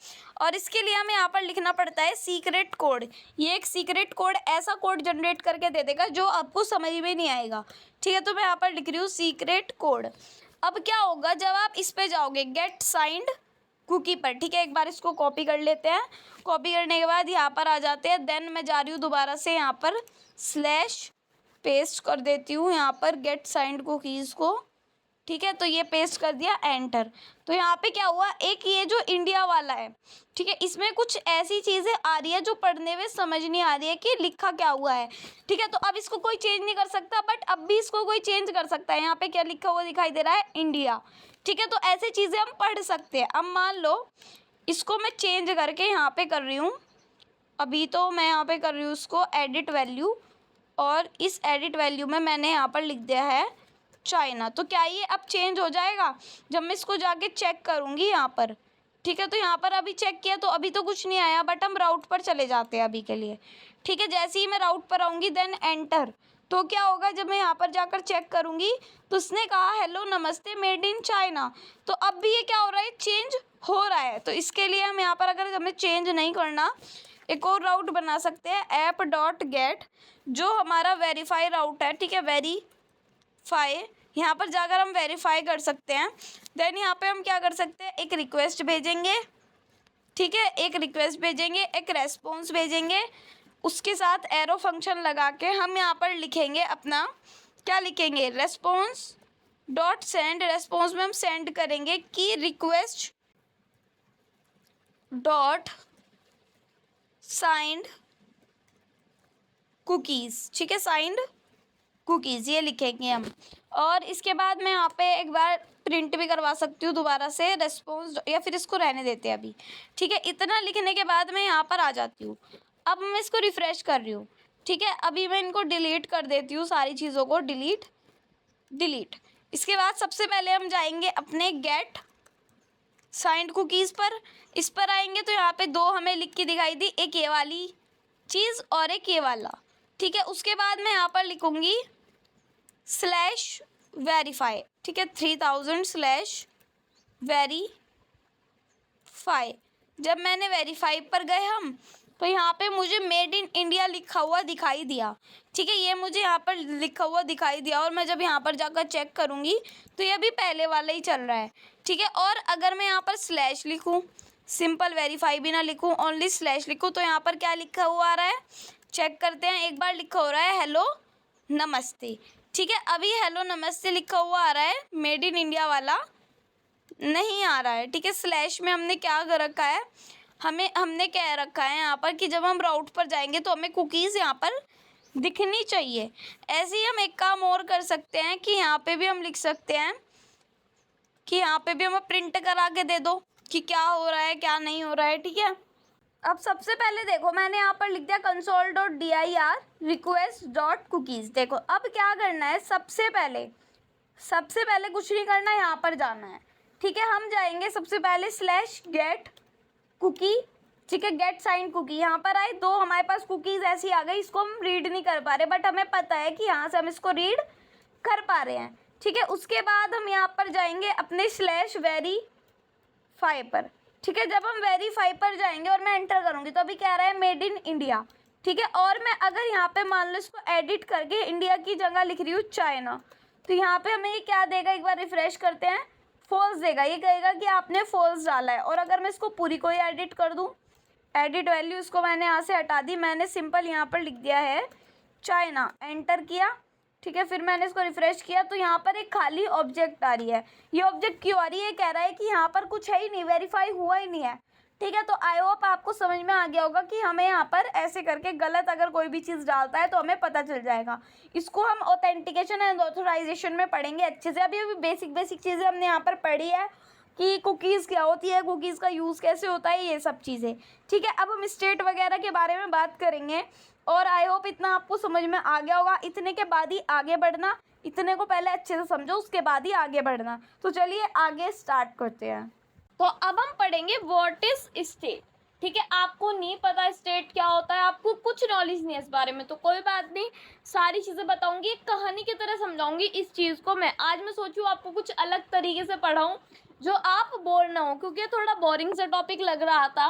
और इसके लिए हमें यहाँ पर लिखना पड़ता है सीक्रेट कोड। ये एक सीक्रेट कोड, ऐसा कोड जनरेट करके दे देगा जो आपको समझ में नहीं आएगा। ठीक है, तो मैं यहाँ पर लिख रही हूँ सीक्रेट कोड। अब क्या होगा जब आप इस पे जाओगे गेट साइंड कुकी पर? ठीक है, एक बार इसको कॉपी कर लेते हैं। कॉपी करने के बाद यहाँ पर आ जाते हैं, देन मैं जा रही हूँ दोबारा से यहाँ पर / पेस्ट कर देती हूँ यहाँ पर गेट साइंड कुकीज़ को। ठीक है, तो ये पेस्ट कर दिया, एंटर। तो यहाँ पे क्या हुआ, एक ये जो इंडिया वाला है, ठीक है, इसमें कुछ ऐसी चीज़ें आ रही है जो पढ़ने में समझ नहीं आ रही है कि लिखा क्या हुआ है। ठीक है, तो अब इसको कोई चेंज नहीं कर सकता, बट अब भी इसको कोई चेंज कर सकता है। यहाँ पे क्या लिखा हुआ दिखाई दे रहा है, इंडिया। ठीक है, तो ऐसी चीज़ें हम पढ़ सकते हैं। अब मान लो इसको मैं चेंज करके यहाँ पे कर रही हूँ, अभी तो मैं यहाँ पे कर रही हूँ उसको एडिट वैल्यू, और इस एडिट वैल्यू में मैंने यहाँ पर लिख दिया है चाइना। तो क्या ये अब चेंज हो जाएगा जब मैं इसको जाके चेक करूँगी यहाँ पर? ठीक है, तो यहाँ पर अभी चेक किया तो अभी तो कुछ नहीं आया, बट हम राउट पर चले जाते हैं अभी के लिए। ठीक है, जैसे ही मैं राउट पर आऊँगी देन एंटर, तो क्या होगा जब मैं यहाँ पर जाकर चेक करूँगी तो उसने कहा हेलो नमस्ते मेड इन चाइना। तो अब भी ये क्या हो रहा है, चेंज हो रहा है। तो इसके लिए हम यहाँ पर अगर हमें चेंज नहीं करना, एक और राउट बना सकते हैं, ऐप डॉट गेट, जो हमारा वेरीफाई राउट है। ठीक है, वेरीफाई, यहाँ पर जाकर हम वेरीफाई कर सकते हैं। देन यहाँ पे हम क्या कर सकते हैं, एक रिक्वेस्ट भेजेंगे। ठीक है, एक रिक्वेस्ट भेजेंगे, एक रेस्पॉन्स भेजेंगे, उसके साथ एरो फंक्शन लगा के हम यहाँ पर लिखेंगे अपना, क्या लिखेंगे, रेस्पॉन्स डॉट सेंड। रेस्पॉन्स में हम सेंड करेंगे कि रिक्वेस्ट डॉट साइंड कुकीज़। ठीक है, साइंड कुकीज़ ये लिखेंगे हम। और इसके बाद मैं यहाँ पे एक बार प्रिंट भी करवा सकती हूँ दोबारा से रेस्पॉन्स, या फिर इसको रहने देते हैं अभी। ठीक है, इतना लिखने के बाद मैं यहाँ पर आ जाती हूँ। अब मैं इसको रिफ़्रेश कर रही हूँ। ठीक है, अभी मैं इनको डिलीट कर देती हूँ, सारी चीज़ों को डिलीट। इसके बाद सबसे पहले हम जाएंगे अपने गेट साइंड कुकीज़ पर। इस पर आएंगे तो यहाँ पे दो हमें लिख के दिखाई दी, एक ये वाली चीज़ और एक ये वाला। ठीक है, उसके बाद मैं यहाँ पर लिखूँगी स्लैश वेरीफाई। ठीक है, 3000 स्लैश वेरीफाई। जब मैंने वेरीफाई पर गए हम, तो यहाँ पे मुझे मेड इन इंडिया लिखा हुआ दिखाई दिया। ठीक है, ये मुझे यहाँ पर लिखा हुआ दिखाई दिया, और मैं जब यहाँ पर जाकर चेक करूँगी तो ये भी पहले वाला ही चल रहा है। ठीक है, और अगर मैं यहाँ पर स्लैश लिखूँ, सिंपल वेरीफाई भी ना लिखूँ, ओनली स्लैश लिखूँ, तो यहाँ पर क्या लिखा हुआ आ रहा है, चेक करते हैं। एक बार लिखा हो रहा है हेलो नमस्ते। ठीक है, अभी हेलो नमस्ते लिखा हुआ आ रहा है, मेड इन इंडिया वाला नहीं आ रहा है। ठीक है, स्लैश में हमने क्या कर रखा है, हमने कह रखा है यहाँ पर कि जब हम राउट पर जाएंगे तो हमें कुकीज़ यहाँ पर दिखनी चाहिए। ऐसे ही हम एक काम और कर सकते हैं कि यहाँ पे भी हम लिख सकते हैं कि यहाँ पे भी हमें प्रिंट करा के दे दो कि क्या हो रहा है क्या नहीं हो रहा है। ठीक है, अब सबसे पहले देखो मैंने यहाँ पर लिख दिया console.dir रिक्वेस्ट डॉट कुकीज़। देखो अब क्या करना है, सबसे पहले कुछ नहीं करना, यहाँ पर जाना है। ठीक है, हम जाएंगे सबसे पहले स्लैश गेट कुकी। ठीक है, गेट साइन कुकी, यहाँ पर आए दो हमारे पास कुकीज़ ऐसी आ गई, इसको हम रीड नहीं कर पा रहे, बट हमें पता है कि यहाँ से हम इसको रीड कर पा रहे हैं। ठीक है, उसके बाद हम यहाँ पर जाएंगे अपने स्लैश वेरीफाई पर। ठीक है, जब हम वेरीफाई पर जाएंगे और मैं एंटर करूँगी तो अभी कह रहा है मेड इन इंडिया। ठीक है, और मैं अगर यहाँ पे मान लो इसको एडिट करके इंडिया की जगह लिख रही हूँ चाइना, तो यहाँ पे हमें ये क्या देगा, एक बार रिफ्रेश करते हैं, फॉल्स देगा। ये कहेगा कि आपने फॉल्स डाला है। और अगर मैं इसको पूरी को ही एडिट कर दूँ, एडिट वैल्यू इसको मैंने यहाँ से हटा दी, मैंने सिंपल यहाँ पर लिख दिया है चाइना, एंटर किया। ठीक है, फिर मैंने इसको रिफ्रेश किया तो यहाँ पर एक खाली ऑब्जेक्ट आ रही है। ये ऑब्जेक्ट क्यों आ रही है, कह रहा है कि यहाँ पर कुछ है ही नहीं, वेरीफाई हुआ ही नहीं है। ठीक है, तो आई होप आपको समझ में आ गया होगा कि हमें यहाँ पर ऐसे करके गलत अगर कोई भी चीज़ डालता है तो हमें पता चल जाएगा। इसको हम ऑथेंटिकेशन एंड ऑथराइजेशन में पढ़ेंगे अच्छे से। अभी बेसिक चीज़ें हमने यहाँ पर पढ़ी है कि कुकीज़ क्या होती है, कुकीज़ का यूज़ कैसे होता है, ये सब चीज़ें। ठीक है, अब हम स्टेट वगैरह के बारे में बात करेंगे, और आई होप इतना आपको समझ में आ गया होगा। इतने के बाद ही आगे बढ़ना, इतने को पहले अच्छे से समझो, उसके बाद ही आगे बढ़ना। तो चलिए आगे स्टार्ट करते हैं। तो अब हम पढ़ेंगे व्हाट इज स्टेट। ठीक है, आपको नहीं पता स्टेट क्या होता है, आपको कुछ नॉलेज नहीं है इस बारे में, तो कोई बात नहीं, सारी चीज़ें बताऊंगी, एक कहानी की तरह समझाऊंगी इस चीज़ को मैं। आज मैं सोचूँ आपको कुछ अलग तरीके से पढ़ाऊँ जो आप बोर ना हो, क्योंकि थोड़ा बोरिंग सा टॉपिक लग रहा था,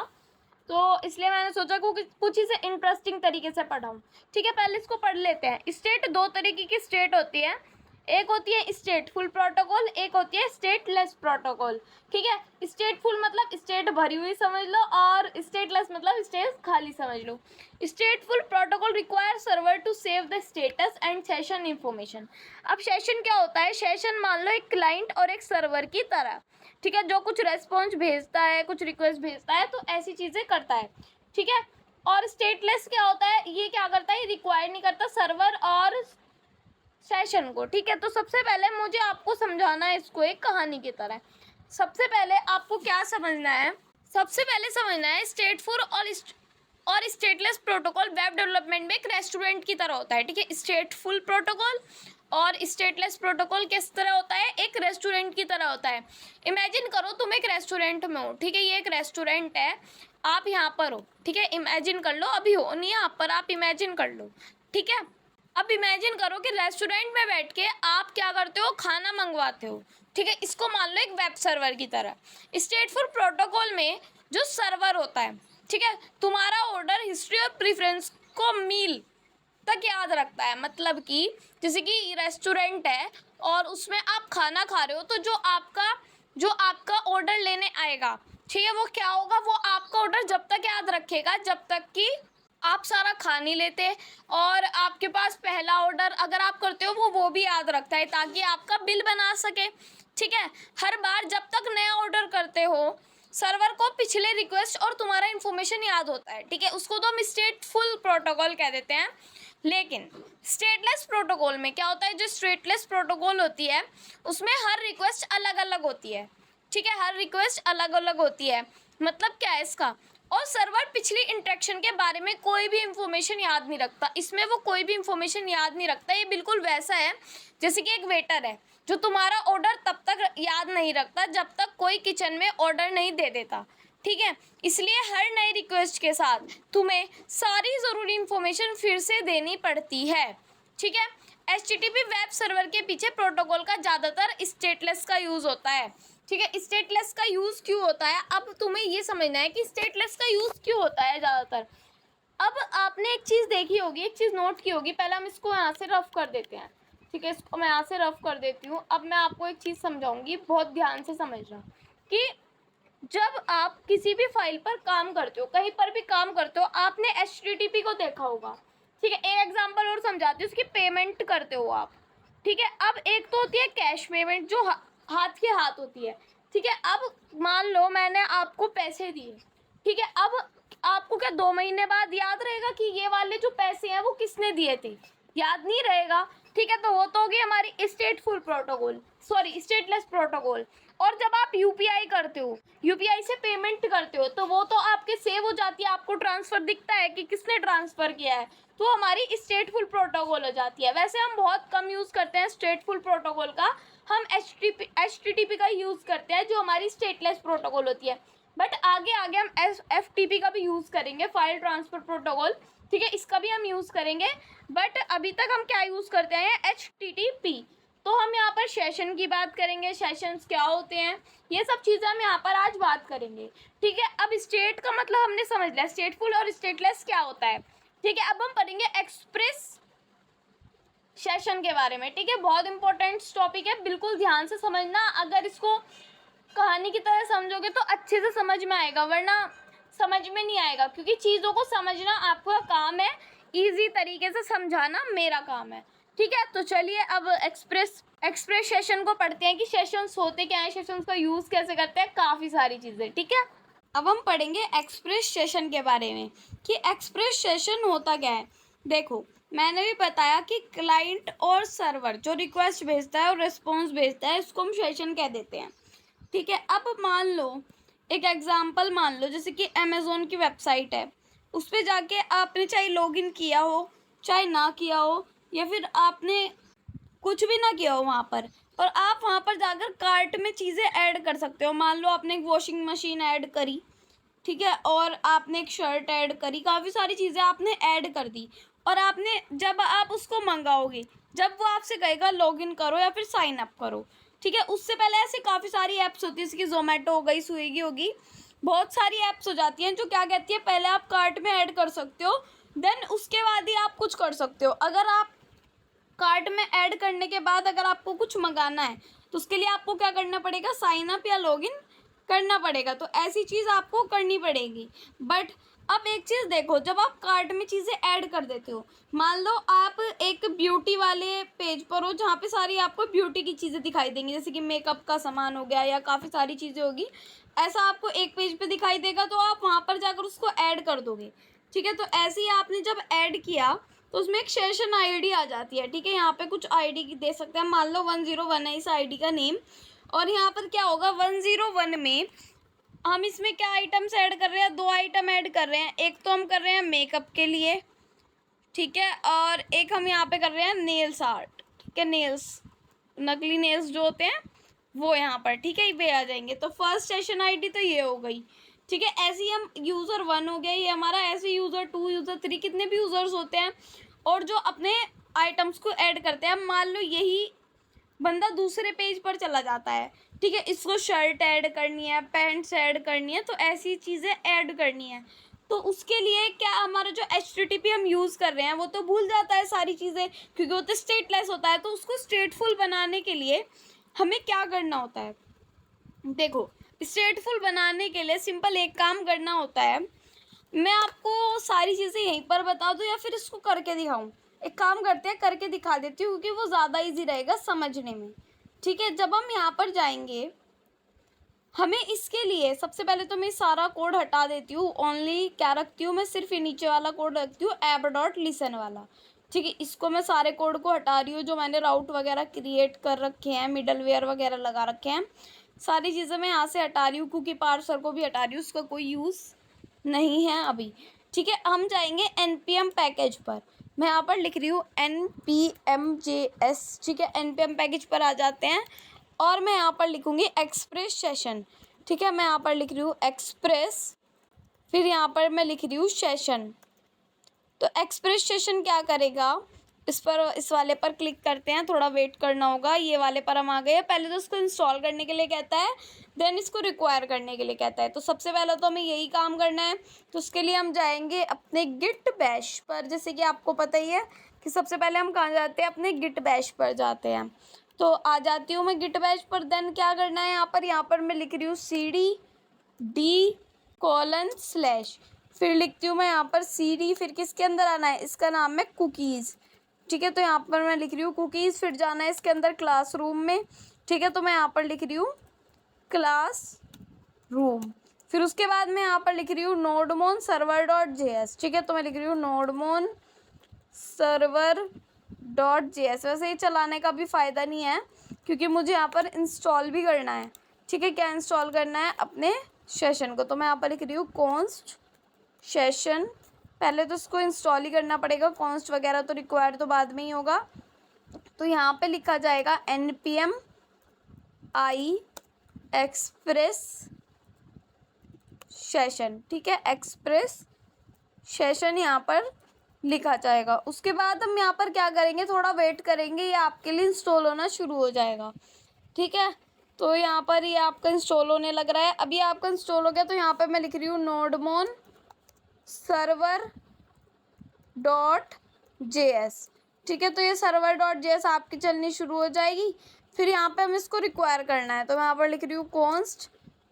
तो इसलिए मैंने सोचा कि कुछ इसे इंटरेस्टिंग तरीके से पढ़ाऊँ। ठीक है, पहले इसको पढ़ लेते हैं। स्टेट दो तरीके की स्टेट होती है, एक होती है स्टेटफुल प्रोटोकॉल, एक होती है स्टेटलेस प्रोटोकॉल। ठीक है, स्टेटफुल मतलब स्टेट भरी हुई समझ लो, और स्टेटलेस मतलब स्टेट खाली समझ लो। Stateful protocol require server to save the status and session information. अब सेशन क्या होता है? सेशन मान लो एक क्लाइंट और एक सर्वर की तरह, ठीक है, जो कुछ रेस्पॉन्स भेजता है, कुछ रिक्वेस्ट भेजता है, तो ऐसी चीज़ें करता है। ठीक है, और स्टेटलेस क्या होता है? ये क्या करता है? रिक्वायर नहीं करता सर्वर और सेशन को। ठीक है, तो सबसे पहले मुझे आपको समझाना है इसको एक कहानी की तरह। सबसे पहले आपको क्या समझना है? सबसे पहले समझना है स्टेटफुल और स्टेटलेस प्रोटोकॉल वेब डेवलपमेंट में एक रेस्टोरेंट की तरह होता है। ठीक है, स्टेटफुल प्रोटोकॉल और स्टेटलेस प्रोटोकॉल किस तरह होता है? एक रेस्टोरेंट की तरह होता है। इमेजिन करो तुम एक रेस्टोरेंट में हो। ठीक है, ये एक रेस्टोरेंट है, आप यहाँ पर हो। ठीक है, इमेजिन कर लो, अभी हो नहीं यहाँ पर, आप इमेजिन कर लो। ठीक है, अब इमेजिन करो कि रेस्टोरेंट में बैठ के आप क्या करते हो? खाना मंगवाते हो। ठीक है, इसको मान लो एक वेब सर्वर की तरह। स्टेटफुल प्रोटोकॉल में जो सर्वर होता है, ठीक है, तुम्हारा ऑर्डर हिस्ट्री और प्रेफरेंस को मील तक याद रखता है। मतलब कि जैसे कि रेस्टोरेंट है और उसमें आप खाना खा रहे हो, तो जो आपका ऑर्डर लेने आएगा, ठीक है, वो क्या होगा? वो आपका ऑर्डर जब तक याद रखेगा जब तक कि आप सारा खा नहीं लेते, और आपके पास पहला ऑर्डर अगर आप करते हो वो भी याद रखता है ताकि आपका बिल बना सके। ठीक है, हर बार जब तक नया ऑर्डर करते हो, सर्वर को पिछले रिक्वेस्ट और तुम्हारा इन्फॉर्मेशन याद होता है। ठीक है, उसको तो हम स्टेटफुल प्रोटोकॉल कह देते हैं। लेकिन स्टेटलेस प्रोटोकॉल में क्या होता है? जो स्टेटलेस प्रोटोकॉल होती है उसमें हर रिक्वेस्ट अलग अलग होती है। ठीक है, हर रिक्वेस्ट अलग अलग होती है। मतलब क्या है इसका? और सर्वर पिछली इंटरेक्शन के बारे में कोई भी इंफॉर्मेशन याद नहीं रखता। इसमें वो कोई भी इंफॉर्मेशन याद नहीं रखता। ये बिल्कुल वैसा है जैसे कि एक वेटर है जो तुम्हारा ऑर्डर तब तक याद नहीं रखता जब तक कोई किचन में ऑर्डर नहीं दे देता। ठीक है, इसलिए हर नई रिक्वेस्ट के साथ तुम्हें सारी ज़रूरी इंफॉर्मेशन फिर से देनी पड़ती है। ठीक है, HTTP वेब सर्वर के पीछे प्रोटोकॉल का ज़्यादातर स्टेटलेस का यूज़ होता है। ठीक है, स्टेटलेस का यूज़ क्यों होता है? अब तुम्हें ये समझना है कि स्टेटलेस का यूज़ क्यों होता है ज़्यादातर। अब आपने एक चीज़ देखी होगी, एक चीज़ नोट की होगी। पहले हम इसको यहाँ से रफ कर देते हैं। ठीक है, इसको मैं यहाँ से रफ कर देती हूँ। अब मैं आपको एक चीज़ समझाऊंगी, बहुत ध्यान से समझना कि जब आप किसी भी फाइल पर काम करते हो, कहीं पर भी काम करते हो, आपने HTTP को देखा होगा। ठीक है, एक एग्जांपल और समझाती हूँ, उसकी पेमेंट करते हो आप। ठीक है, अब एक तो होती है कैश पेमेंट जो हाथ के हाथ होती है। ठीक है, अब मान लो मैंने आपको पैसे दिए। ठीक है, अब आपको क्या 2 महीने बाद याद रहेगा कि ये वाले जो पैसे हैं वो किसने दिए थे? याद नहीं रहेगा। ठीक है, तो वो तो होगी हमारी स्टेटफुल प्रोटोकॉल, सॉरी स्टेटलेस प्रोटोकॉल। और जब आप यूपीआई करते हो, यूपीआई से पेमेंट करते हो, तो वो तो आपके सेव हो जाती है, आपको ट्रांसफ़र दिखता है कि किसने ट्रांसफ़र किया है, तो हमारी स्टेटफुल प्रोटोकॉल हो जाती है। वैसे हम बहुत कम यूज़ करते हैं स्टेटफुल प्रोटोकॉल का, हम HTTP का यूज़ करते हैं जो हमारी स्टेटलेस प्रोटोकॉल होती है। बट आगे आगे हम FTP का भी यूज़ करेंगे, फाइल ट्रांसफ़र प्रोटोकॉल। ठीक है, इसका भी हम यूज़ करेंगे, बट अभी तक हम क्या यूज़ करते हैं? HTTP। तो हम यहाँ पर सेशन की बात करेंगे, सेशंस क्या होते हैं, ये सब चीज़ें हम यहाँ पर आज बात करेंगे। ठीक है, अब स्टेट का मतलब हमने समझ लिया, स्टेटफुल और स्टेटलेस क्या होता है। ठीक है, अब हम पढ़ेंगे एक्सप्रेस सेशन के बारे में। ठीक है, बहुत इंपॉर्टेंट टॉपिक है, बिल्कुल ध्यान से समझना। अगर इसको कहानी की तरह समझोगे तो अच्छे से समझ में आएगा, वरना समझ में नहीं आएगा, क्योंकि चीज़ों को समझना आपका काम है, इजी तरीके से समझाना मेरा काम है। ठीक है, तो चलिए अब एक्सप्रेस सेशन को पढ़ते हैं कि सेशंस होते क्या हैं, सेशंस का यूज़ कैसे करते हैं, काफ़ी सारी चीज़ें। ठीक है, अब हम पढ़ेंगे एक्सप्रेस सेशन के बारे में कि एक्सप्रेस सेशन होता क्या है। देखो, मैंने भी बताया कि क्लाइंट और सर्वर जो रिक्वेस्ट भेजता है और रिस्पॉन्स भेजता है, उसको हम सेशन कह देते हैं। ठीक है, अब मान लो एक एग्जांपल मान लो, जैसे कि अमेज़ोन की वेबसाइट है, उस पर जाके आपने चाहे लॉगिन किया हो चाहे ना किया हो, या फिर आपने कुछ भी ना किया हो वहाँ पर, और आप वहाँ पर जाकर कार्ट में चीज़ें ऐड कर सकते हो। मान लो आपने एक वॉशिंग मशीन ऐड करी, ठीक है, और आपने एक शर्ट ऐड करी, काफ़ी सारी चीज़ें आपने ऐड कर दी, और आपने जब आप उसको मंगाओगे, जब वो आपसे कहेगा लॉगिन करो या फिर साइन अप करो, ठीक है, उससे पहले ऐसे काफ़ी सारी ऐप्स होती है, जैसे कि जोमेटो हो गई, स्विगी होगी, बहुत सारी ऐप्स हो जाती हैं जो क्या कहती है, पहले आप कार्ट में ऐड कर सकते हो, देन उसके बाद ही आप कुछ कर सकते हो। अगर आप कार्ट में ऐड करने के बाद अगर आपको कुछ मंगाना है तो उसके लिए आपको क्या करना पड़ेगा, साइन अप या लॉगिन करना पड़ेगा। तो ऐसी चीज़ आपको करनी पड़ेगी। बट अब एक चीज़ देखो, जब आप कार्ट में चीज़ें ऐड कर देते हो, मान लो आप एक ब्यूटी वाले पेज पर हो जहाँ पे सारी आपको ब्यूटी की चीज़ें दिखाई देंगी, जैसे कि मेकअप का सामान हो गया या काफ़ी सारी चीज़ें होगी, ऐसा आपको एक पेज पे दिखाई देगा, तो आप वहाँ पर जाकर उसको ऐड कर दोगे। ठीक है, तो ऐसे ही आपने जब ऐड किया तो उसमें एक सेशन आईडी आ जाती है। ठीक है, यहाँ पे कुछ आईडी दे सकते हैं, मान लो 101 है इस आईडी का नेम। और यहाँ पर क्या होगा, 101 में हम इसमें क्या आइटम्स ऐड कर रहे हैं, 2 आइटम ऐड कर रहे हैं। एक तो हम कर रहे हैं मेकअप के लिए, ठीक है, और एक हम यहाँ पे कर रहे हैं नेल्स आर्ट। ठीक है, नेल्स, नकली नेल्स जो होते हैं वो यहाँ पर, ठीक है, पे आ जाएंगे। तो फर्स्ट सेशन आईडी तो ये हो गई। ठीक है, ऐसे ही हम यूज़र 1 हो गया ये हमारा, ऐसे यूज़र 2, यूज़र 3, कितने भी यूज़र्स होते हैं और जो अपने आइटम्स को ऐड करते हैं। मान लो यही बंदा दूसरे पेज पर चला जाता है, ठीक है, इसको शर्ट ऐड करनी है, पैंट्स ऐड करनी है, तो ऐसी चीज़ें ऐड करनी है। तो उसके लिए क्या, हमारा जो HTTP हम यूज़ कर रहे हैं वो तो भूल जाता है सारी चीज़ें, क्योंकि वो तो स्टेटलेस होता है। तो उसको स्टेटफुल बनाने के लिए हमें क्या करना होता है, देखो, स्टेटफुल बनाने के लिए सिंपल एक काम करना होता है। मैं आपको सारी चीज़ें यहीं पर बता दूँ या फिर इसको करके दिखाऊं? एक काम करते हैं, करके दिखा देती हूँ, क्योंकि वो ज़्यादा इजी रहेगा समझने में। ठीक है, जब हम यहाँ पर जाएंगे, हमें इसके लिए सबसे पहले तो मैं सारा कोड हटा देती हूँ। ओनली क्या रखती हूँ मैं, सिर्फ ये नीचे वाला कोड रखती हूँ, app.listen वाला। ठीक है, इसको मैं सारे कोड को हटा रही हूँ जो मैंने राउट वगैरह क्रिएट कर रखे हैं, मिडलवेयर वगैरह लगा रखे हैं, सारी चीज़ें मैं यहाँ से हटा रही हूँ। कुकी पार्सर को भी हटा रही हूँ, उसका कोई यूज़ नहीं है अभी। ठीक है, हम जाएंगे npm पैकेज पर। मैं यहाँ पर लिख रही हूँ npmjs। ठीक है, npm पैकेज पर आ जाते हैं और मैं यहाँ पर लिखूँगी एक्सप्रेस सेशन। ठीक है, मैं यहाँ पर लिख रही हूँ एक्सप्रेस, फिर यहाँ पर मैं लिख रही हूँ सेशन। तो एक्सप्रेस सेशन क्या करेगा, इस वाले पर क्लिक करते हैं, थोड़ा वेट करना होगा। ये वाले पर हम आ गए। पहले तो इसको इंस्टॉल करने के लिए कहता है, देन इसको रिक्वायर करने के लिए कहता है। तो सबसे पहले तो हमें यही काम करना है। तो उसके लिए हम जाएंगे अपने गिट बैश पर। जैसे कि आपको पता ही है कि सबसे पहले हम कहाँ जाते हैं, अपने गिट बैश पर जाते हैं। तो आ जाती हूँ मैं गिट बैश पर। देन क्या करना है, यहाँ पर मैं लिख रही हूँ cd:/, फिर लिखती हूँ मैं यहाँ पर cd, फिर किसके अंदर आना है, इसका नाम है कुकीज़। ठीक है, तो यहाँ पर मैं लिख रही हूँ कुकीज़, फिर जाना है इसके अंदर क्लासरूम में। ठीक है, तो मैं यहाँ पर लिख रही हूँ क्लास रूम। फिर उसके बाद मैं यहाँ पर लिख रही हूँ नोडमोन server.js। ठीक है, तो मैं लिख रही हूँ नोडमोन server.js। वैसे ये चलाने का भी फ़ायदा नहीं है, क्योंकि मुझे यहाँ पर इंस्टॉल भी करना है। ठीक है, क्या इंस्टॉल करना है, अपने सेशन को। तो मैं यहाँ पर लिख रही हूँ कॉन्स्ट सेशन। पहले तो इसको इंस्टॉल ही करना पड़ेगा, कॉन्स्ट वगैरह तो रिक्वायर तो बाद में ही होगा। तो यहाँ पे लिखा जाएगा npm i एक्सप्रेस सेशन। ठीक है, एक्सप्रेस सेशन यहाँ पर लिखा जाएगा। उसके बाद हम यहाँ पर क्या करेंगे, थोड़ा वेट करेंगे, ये आपके लिए इंस्टॉल होना शुरू हो जाएगा। ठीक है, तो यहाँ पर ये आपका इंस्टॉल होने लग रहा है। अभी आपका इंस्टॉल हो गया, तो यहाँ पर मैं लिख रही हूँ नोडमोन server.js। ठीक है, तो ये server.js आपकी चलनी शुरू हो जाएगी। फिर यहाँ पे हम इसको रिक्वायर करना है। तो मैं यहाँ पर लिख रही हूँ कॉन्स्ट,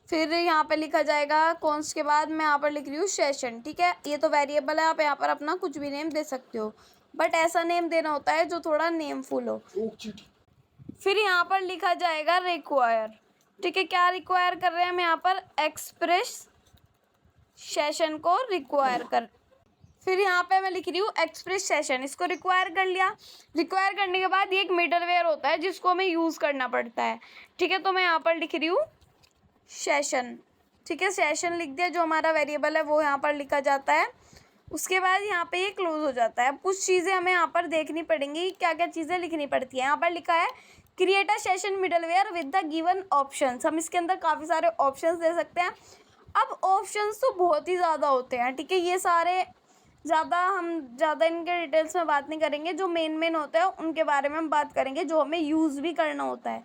फिर यहाँ पे लिखा जाएगा कॉन्स्ट के बाद मैं यहाँ पर लिख रही हूँ सेशन। ठीक है, ये तो वेरिएबल है, आप यहाँ पर अपना कुछ भी नेम दे सकते हो, बट ऐसा नेम देना होता है जो थोड़ा नेमफुल हो। फिर यहाँ पर लिखा जाएगा रिक्वायर। ठीक है, क्या रिक्वायर कर रहे हैं हम यहाँ पर, एक्सप्रेस सेशन को रिक्वायर कर। फिर यहाँ पे मैं लिख रही हूँ एक्सप्रेस सेशन, इसको रिक्वायर कर लिया। रिक्वायर करने के बाद ये एक मिडलवेयर होता है जिसको हमें यूज़ करना पड़ता है। ठीक है, तो मैं यहाँ पर लिख रही हूँ सेशन। ठीक है, सेशन लिख दिया, जो हमारा वेरिएबल है वो यहाँ पर लिखा जाता है। उसके बाद यहाँ पे ये क्लोज हो जाता है। अब कुछ चीज़ें हमें यहाँ पर देखनी पड़ेंगी, क्या क्या चीज़ें लिखनी पड़ती है। यहाँ पर लिखा है create a session middleware with the given options. हम इसके अंदर काफ़ी सारे ऑप्शंस दे सकते हैं। अब ऑप्शंस तो बहुत ही ज़्यादा होते हैं। ठीक है, ये सारे हम ज़्यादा इनके डिटेल्स में बात नहीं करेंगे, जो मेन होता है उनके बारे में हम बात करेंगे, जो हमें यूज़ भी करना होता है।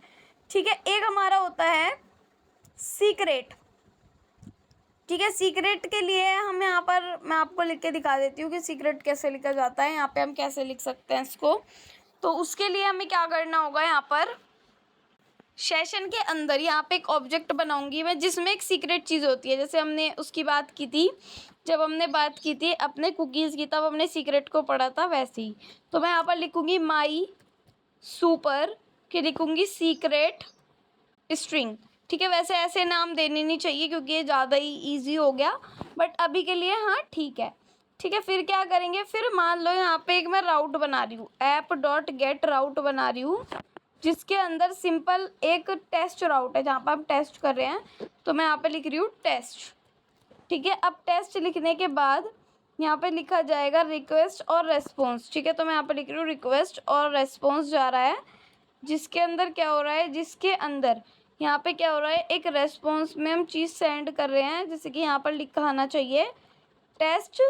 ठीक है, एक हमारा होता है सीक्रेट। ठीक है, सीक्रेट के लिए हम यहाँ पर, मैं आपको लिख के दिखा देती हूँ कि सीक्रेट कैसे लिखा जाता है। यहाँ पे हम कैसे लिख सकते हैं इसको। तो उसके लिए हमें क्या करना होगा, यहाँ पर सेशन के अंदर यहाँ पे एक ऑब्जेक्ट बनाऊंगी मैं जिसमें एक सीक्रेट चीज़ होती है, जैसे हमने उसकी बात की थी, जब हमने बात की थी अपने कुकीज़ की, तब हमने सीक्रेट को पढ़ा था वैसे ही। तो मैं यहाँ पर लिखूंगी माई सुपर के लिखूंगी सीक्रेट स्ट्रिंग, ठीक है। वैसे ऐसे नाम देने नहीं चाहिए क्योंकि ये ज़्यादा ही ईजी हो गया, बट अभी के लिए हाँ ठीक है, ठीक है। फिर क्या करेंगे, फिर मान लो यहाँ पे एक मैं राउट बना रही हूँ, ऐप डॉट गेट राउट बना रही हूँ, जिसके अंदर सिंपल एक टेस्ट राउट है जहाँ पर हम टेस्ट कर रहे हैं। तो मैं यहाँ पे लिख रही हूँ टेस्ट, ठीक है। अब टेस्ट लिखने के बाद यहाँ पे लिखा जाएगा रिक्वेस्ट और रेस्पॉन्स, ठीक है। तो मैं यहाँ पे लिख रही हूँ रिक्वेस्ट और रेस्पॉन्स जा रहा है, जिसके अंदर क्या हो रहा है, जिसके अंदर यहाँ पे क्या हो रहा है, एक रेस्पॉन्स में हम चीज़ सेंड कर रहे हैं, जैसे कि यहाँ पर लिखा आना चाहिए टेस्ट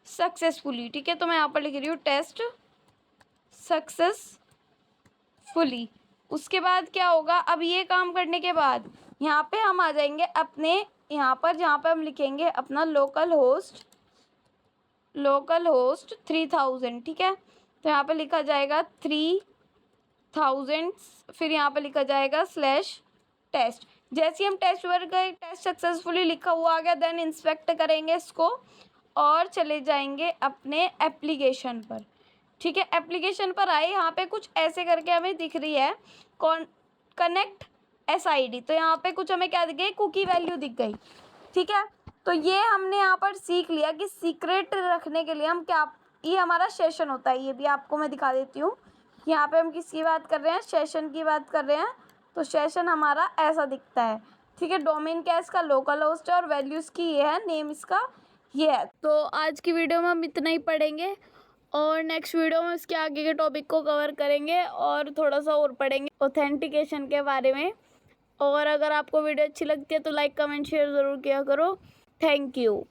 सक्सेसफुली, ठीक है। तो मैं यहाँ पर लिख रही हूँ टेस्ट सक्सेसफुली। उसके बाद क्या होगा, अब ये काम करने के बाद यहाँ पे हम आ जाएंगे अपने यहाँ पर, जहाँ पे हम लिखेंगे अपना लोकल होस्ट 3000, ठीक है। तो यहाँ पे लिखा जाएगा 3000, फिर यहाँ पे लिखा जाएगा /टेस्ट। जैसे ही हम टेस्ट वर्क का टेस्ट सक्सेसफुली लिखा हुआ आ गया, देन इंस्पेक्ट करेंगे इसको और चले जाएंगे अपने एप्लीकेशन पर, ठीक है। एप्लीकेशन पर आए, यहाँ पे कुछ ऐसे करके हमें दिख रही है कनेक्ट SID, तो यहाँ पे कुछ हमें क्या दिख गई, कुकी वैल्यू दिख गई, ठीक है। तो ये हमने यहाँ पर सीख लिया कि सीक्रेट रखने के लिए हम क्या, ये हमारा सेशन होता है, ये भी आपको मैं दिखा देती हूँ। यहाँ पे हम किसकी बात कर रहे हैं, सेशन की बात कर रहे हैं। तो सेशन हमारा ऐसा दिखता है, ठीक है। डोमेन क्या है इसका, लोकल होस्ट है, और वैल्यूज़ की ये है, नेम इसका ये है। तो आज की वीडियो में हम इतना ही पढ़ेंगे और नेक्स्ट वीडियो में इसके आगे के टॉपिक को कवर करेंगे और थोड़ा सा और पढ़ेंगे ऑथेंटिकेशन के बारे में। और अगर आपको वीडियो अच्छी लगती है तो लाइक कमेंट शेयर ज़रूर किया करो। Thank you.